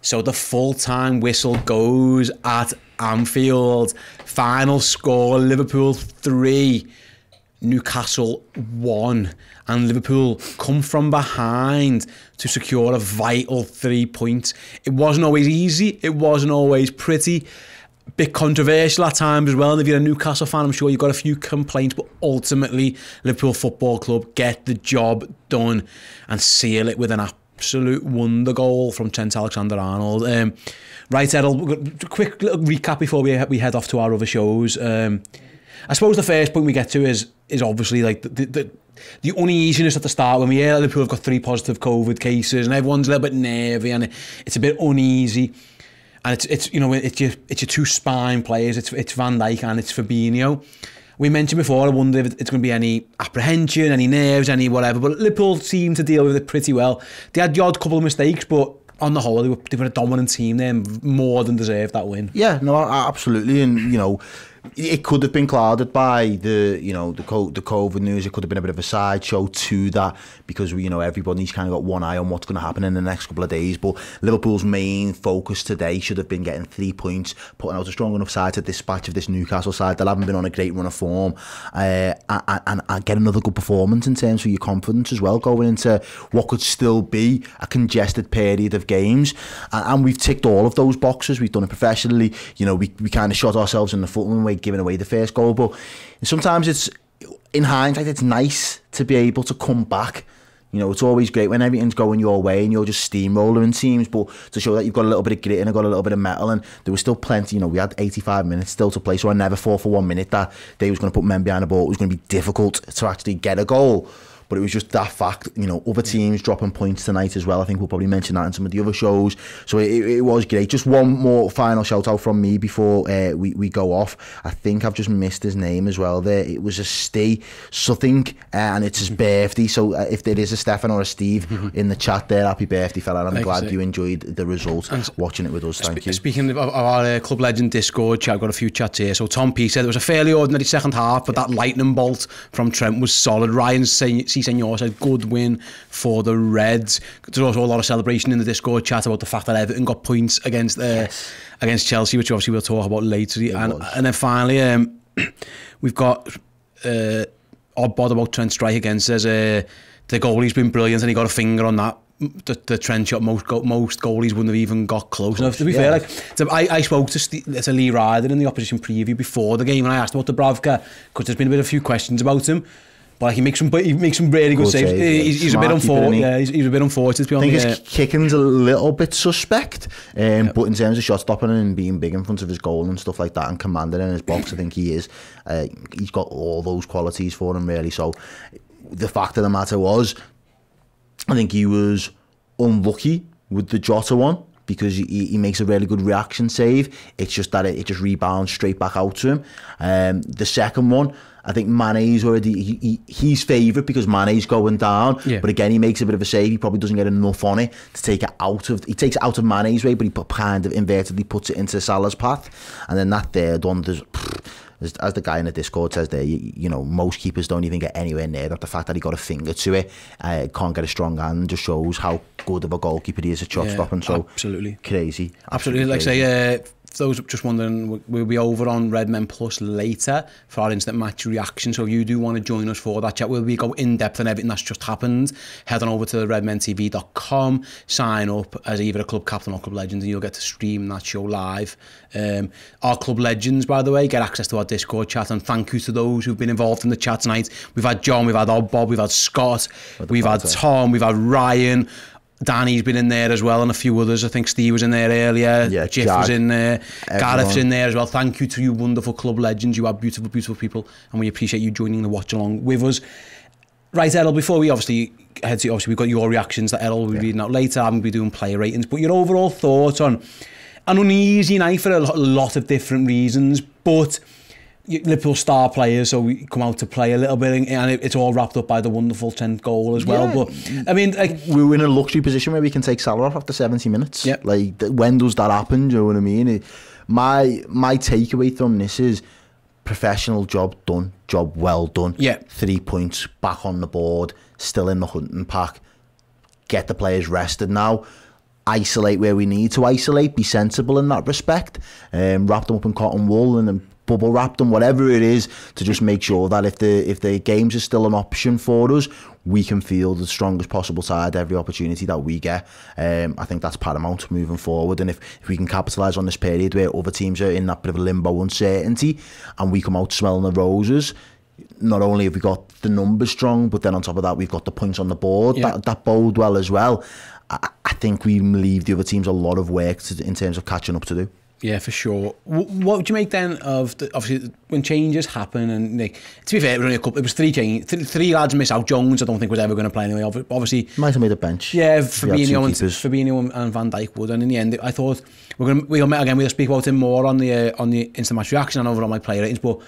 So the full-time whistle goes at Anfield. Final score, Liverpool 3, Newcastle 1. And Liverpool come from behind to secure a vital 3 points. It wasn't always easy. It wasn't always pretty. Bit controversial at times as well. And if you're a Newcastle fan, I'm sure you've got a few complaints. But ultimately, Liverpool Football Club get the job done and seal it with an absolute wonder goal from Ste Alexander-Arnold. Right, Errol, quick little recap before we head off to our other shows. I suppose the first point we get to is obviously like the uneasiness at the start when we hear that Liverpool have got 3 positive COVID cases and everyone's a little bit nervy and it's a bit uneasy. And it's you know it's your 2 spine players. It's Van Dijk and it's Fabinho. We mentioned before, I wonder if it's going to be any apprehension, any nerves, any whatever. But Liverpool seemed to deal with it pretty well. They had the odd couple of mistakes, but on the whole, they were a dominant team there and more than deserved that win. Yeah, no, absolutely. And, you know, it could have been clouded by the COVID news. It could have been a bit of a sideshow to that because everybody's kind of got one eye on what's going to happen in the next couple of days. But Liverpool's main focus today should have been getting 3 points, putting out a strong enough side to dispatch of this Newcastle side that haven't been on a great run of form, and get another good performance in terms of your confidence as well going into what could still be a congested period of games. And we've ticked all of those boxes. We've done it professionally. We kind of shot ourselves in the foot when we giving away the first goal, but sometimes it's, in hindsight, it's nice to be able to come back. It's always great when everything's going your way and you're just steamrolling teams, but to show that you've got a little bit of grit and got a little bit of metal, and there was still plenty. We had 85 minutes still to play, so I never thought for 1 minute that they was going to put men behind the ball. It was going to be difficult to actually get a goal. But it was just that fact, other teams dropping points tonight as well. I think we'll probably mention that in some of the other shows. So it was great. Just one more final shout out from me before we go off. I think I've just missed his name as well there. It was a Ste something, and it's his birthday. So if there is a Stefan or a Steve in the chat there, happy birthday, fella. I'm glad you enjoyed the result, watching it with us. Thank you. Speaking of our Club Legend Discord chat, I've got a few chats here. So Tom P said it was a fairly ordinary second half, but that lightning bolt from Trent was solid. Ryan Senor said good win for the Reds. There's also a lot of celebration in the Discord chat about the fact that Everton got points against Chelsea, which obviously we'll talk about later. And then finally, we've got odd bod about Trent strike against us. The goalie's been brilliant and he got a finger on that. The Trent shot, most goalies wouldn't have even got close enough. To be fair, I spoke to Lee Ryder in the opposition preview before the game and I asked about Dubravka because there's been a few questions about him. But he makes some really good saves. He's a bit unfortunate. Yeah, he's a bit unfortunate. To be honest. I think his kicking's a little bit suspect, but in terms of shot stopping and being big in front of his goal and stuff like that, and commanding in his box, I think he is. He's got all those qualities for him, really. So the fact of the matter was, I think he was unlucky with the Jota one, because he makes a really good reaction save. It's just that it just rebounds straight back out to him. The second one, I think Mane's already, he's favourite because Mane's going down. Yeah. But again, he makes a bit of a save. He probably doesn't get enough on it to take it out of, he takes it out of Mane's way, but he kind of invertedly puts it into Salah's path. And then that third one, as the guy in the Discord says there, most keepers don't even get anywhere near that. The fact that he got a finger to it, can't get a strong hand, just shows how good of a goalkeeper he is at shot stopping. So absolutely crazy. Absolutely. Like I say, for those just wondering, we'll be over on Redmen Plus later for our instant match reaction. So if you do want to join us for that chat, where we go in depth on everything that's just happened, head on over to redmentv.com, sign up as either a club captain or club legend, and you'll get to stream that show live. Our club legends, by the way, get access to our Discord chat, and thank you to those who've been involved in the chat tonight. We've had John, we've had Odd Bob, we've had Scott, we've had Tom, we've had Ryan. Danny's been in there as well, and a few others. I think Steve was in there earlier. Yeah, Jeff was in there. Gareth's in there as well. Thank you to you wonderful club legends. You are beautiful, beautiful people, and we appreciate you joining the watch along with us. Right, Errol, before we obviously head to, we've got your reactions that Errol will be reading out later. I'm going to be doing player ratings, but your overall thoughts on an uneasy night for a lot of different reasons, but Liverpool star players, so we come out to play a little bit, and it's all wrapped up by the wonderful 10th goal as well. But I mean, like, we're in a luxury position where we can take Salah off after 70 minutes. Yeah. Like, when does that happen? Do you know what I mean? My takeaway from this is professional job done, job well done. Yeah. 3 points back on the board, still in the hunting pack. Get the players rested now. isolate where we need to isolate, be sensible in that respect, wrap them up in cotton wool and then bubble wrap them, whatever it is, to just make sure that if the games are still an option for us, we can field the strongest possible side every opportunity that we get. I think that's paramount moving forward, and if we can capitalise on this period where other teams are in that bit of a limbo uncertainty and we come out smelling the roses, not only have we got the numbers strong, but then on top of that we've got the points on the board that bode well as well. I think we leave the other teams a lot of work in terms of catching up to do. Yeah, for sure. What would you make then of obviously when changes happen, and to be fair, it was only a couple. It was three lads miss out. Jones, I don't think was ever going to play anyway. Obviously, might have made a bench. Yeah, Fabinho and Van Dijk would, and in the end, I thought we'll speak about him more on the instant match reaction and over on my player ratings. But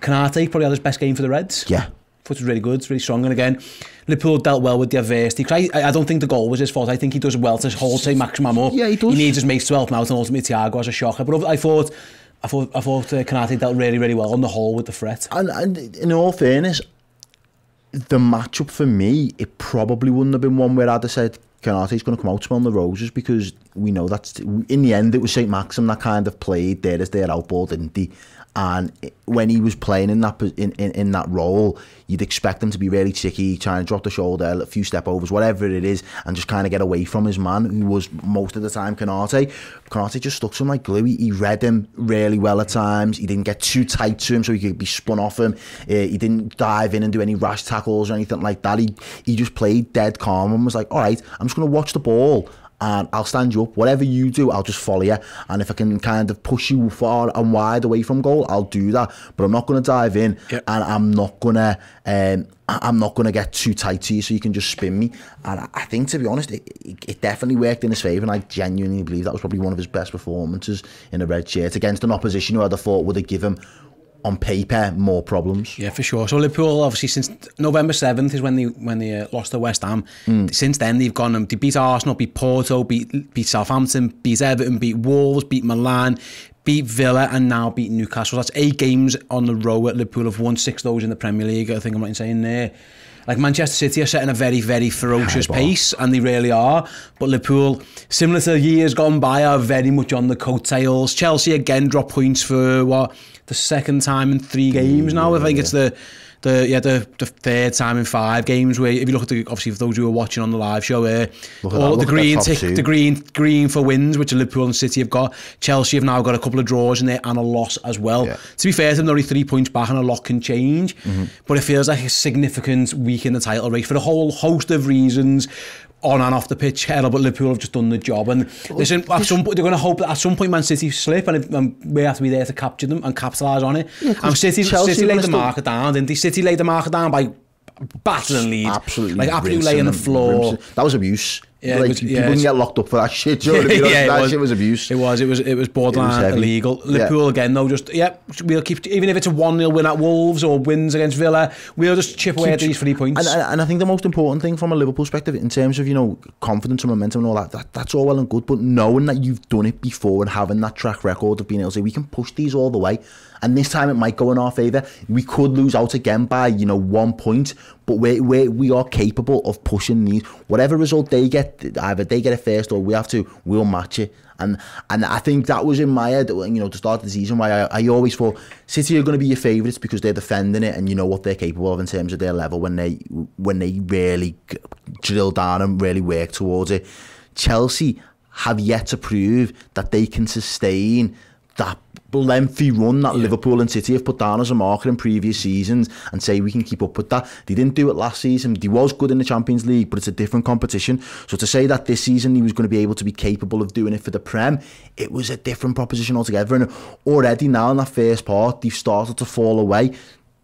Konate probably had his best game for the Reds. Yeah. It was really good, it's really strong, and again Liverpool dealt well with the adversity. I don't think the goal was his fault. I think he does well to hold maximum up. Yeah, he does. He needs his mates to help him out, and ultimately Thiago has a shocker. But I thought Konate dealt really, really well on the whole with the threat. And in all fairness, the matchup for me, it probably wouldn't have been one where I'd have said Konate's going to come out smelling the roses, because we know that's in the end it was St Maxim that kind of played there as their outball, didn't he? And when he was playing in that role, you'd expect him to be really tricky, trying to drop the shoulder, a few step overs, whatever it is, and just kind of get away from his man, who was most of the time Konate. Konate just stuck to him like glue. He read him really well at times. He didn't get too tight to him so he could be spun off him. He didn't dive in and do any rash tackles or anything like that. He just played dead calm and was like, all right, I'm just going to watch the ball and I'll stand you up. Whatever you do, I'll just follow you. And if I can kind of push you far and wide away from goal, I'll do that. But I'm not going to dive in, and I'm not gonna get too tight to you so you can just spin me. And I think, to be honest, it definitely worked in his favour, and I genuinely believe that was probably one of his best performances in a red shirt against an opposition who I'd have thought would have given him, on paper, more problems. Yeah, for sure. So Liverpool, obviously, since November 7th is when they lost to West Ham. Since then, they've gone and they beat Arsenal, beat Porto, beat Southampton, beat Everton, beat Wolves, beat Milan, beat Villa, and now beat Newcastle. That's 8 games on the row at Liverpool. Have won 6 of those in the Premier League. I think I'm right in saying there. Like, Manchester City are setting a very, very ferocious pace, and they really are. But Liverpool, similar to years gone by, are very much on the coattails. Chelsea again dropped points for the second time in 3 games now. I think it's the third time in 5 games. Where if you look at obviously for those who are watching on the live show, all the green tick, the green for wins, which Liverpool and City have got. Chelsea have now got a couple of draws in there and a loss as well. Yeah. To be fair to them, they're only 3 points back, and a lot can change. But it feels like a significant week in the title race for a whole host of reasons. On and off the pitch, but Liverpool have just done the job. And listen, at some point, they're going to hope that at some point Man City slip, and we have to be there to capture them and capitalise on it. Yeah, and City laid the marker down, didn't they? City laid the marker down by battering Leeds. Absolutely laying the floor. That was abuse. Yeah, people wouldn't get locked up for that shit. You know what I mean? That shit was abuse. It was borderline illegal. Liverpool again, though, just we'll keep, even if it's a 1-0 win at Wolves or wins against Villa, we'll just chip away at these 3 points. And I think the most important thing from a Liverpool perspective, in terms of confidence and momentum and all that's all well and good. But knowing that you've done it before and having that track record of being able to say we can push these all the way, and this time it might go in our favour. We could lose out again by 1 point, but we are capable of pushing these. Whatever result they get, either they get it first or we'll match it. And I think that was in my head, to start the season, why I always thought City are going to be your favourites because they're defending it, and you know what they're capable of in terms of their level when they really drill down and really work towards it. Chelsea have yet to prove that they can sustain that lengthy run that Liverpool and City have put down as a marker in previous seasons and say we can keep up with that. They didn't do it last season. They was good in the Champions League, but it's a different competition. So to say that this season he was going to be able to be capable of doing it for the Prem, it was a different proposition altogether. And already now in that first part, they've started to fall away.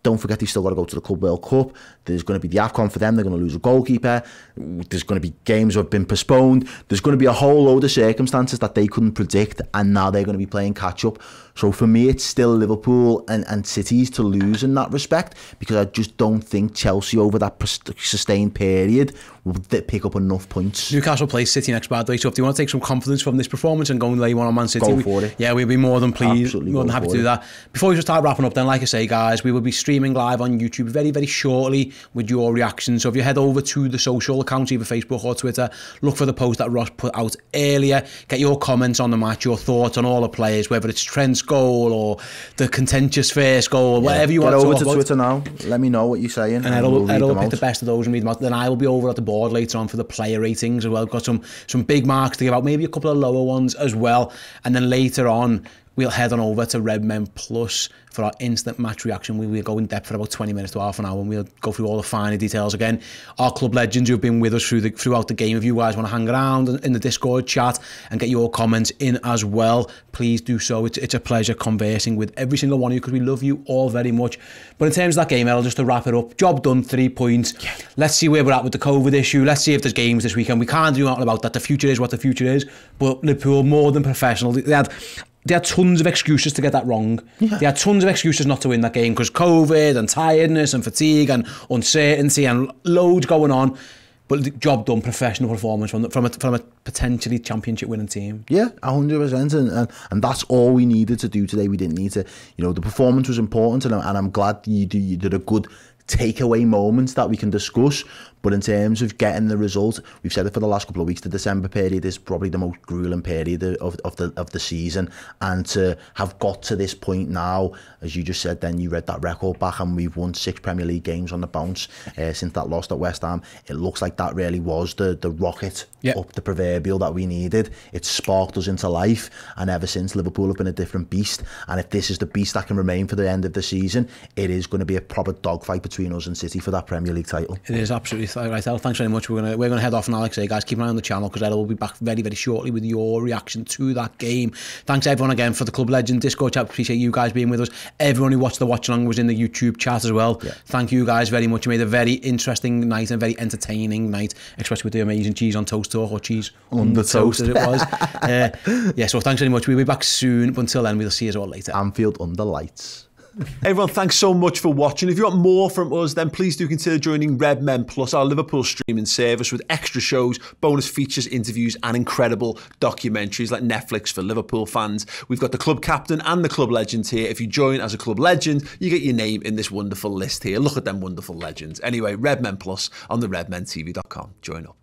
Don't forget they've still got to go to the Club World Cup. There's going to be the AFCON for them. They're going to lose a goalkeeper. There's going to be games that have been postponed. There's going to be a whole load of circumstances that they couldn't predict, and now they're going to be playing catch-up. So for me, it's still Liverpool and City's to lose in that respect, because I just don't think Chelsea over that sustained period will pick up enough points. Newcastle plays City next, by the way, so if you want to take some confidence from this performance and go and lay one on Man City, go for it. Yeah, we'd be more than pleased, more than happy to do that. Before we just start wrapping up then, like I say, guys, we will be streaming streaming live on YouTube very, very shortly with your reaction. So if you head over to the social accounts, either Facebook or Twitter, look for the post that Ross put out earlier, get your comments on the match, your thoughts on all the players, whether it's Trent's goal or the contentious first goal, whatever you want to talk about. Get over to Twitter now, let me know what you're saying, and Errol will pick the best of those and read them out. Then I will be over at the board later on for the player ratings as well. Got some big marks to give out, maybe a couple of lower ones as well. And then later on, we'll head on over to Redmen Plus for our instant match reaction. We'll go in depth for about 20 minutes to half an hour, and we'll go through all the finer details again. Our club legends who've been with us throughout the game, if you guys want to hang around in the Discord chat and get your comments in as well, please do so. It's a pleasure conversing with every single one of you, because we love you all very much. But in terms of that game, Errol, just to wrap it up, job done, 3 points. Yeah. Let's see where we're at with the COVID issue. Let's see if there's games this weekend. We can't do nothing about that. The future is what the future is. But Liverpool, more than professional, they had tons of excuses to get that wrong. Yeah. They had tons of excuses not to win that game because COVID and tiredness and fatigue and uncertainty and loads going on. But the job done, professional performance from a potentially championship winning team. Yeah, 100%, and that's all we needed to do today. We didn't need to, the performance was important, and I'm glad you did a good takeaway moments that we can discuss. But in terms of getting the result, we've said it for the last couple of weeks, the December period is probably the most grueling period of the season, and to have got to this point now, as you just said, then you read that record back, and we've won 6 Premier League games on the bounce since that loss at West Ham. It looks like that really was the rocket up the proverbial that we needed. It sparked us into life, and ever since, Liverpool have been a different beast. And if this is the beast that can remain for the end of the season, it is going to be a proper dogfight between us and City for that Premier League title. It is absolutely right, Errol. Thanks very much. We're gonna head off now. Like I say, guys, keep an eye on the channel, because Errol will be back very, very shortly with your reaction to that game. Thanks everyone again for the Club Legend Discord chat. Appreciate you guys being with us. Everyone who watched the watch along was in the YouTube chat as well. Yeah. Thank you guys very much. You made a very interesting night and very entertaining night, especially with the amazing cheese on toast talk, or cheese on the toast as it was. So thanks very much. We'll be back soon, but until then, we'll see you all later. Anfield under lights. Everyone, thanks so much for watching. If you want more from us, then please do consider joining Redmen Plus, our Liverpool streaming service, with extra shows, bonus features, interviews and incredible documentaries like Netflix for Liverpool fans. We've got the club captain and the club legend here. If you join as a club legend, you get your name in this wonderful list here. Look at them wonderful legends. Anyway, Redmen Plus on the redmentv.com. Join up.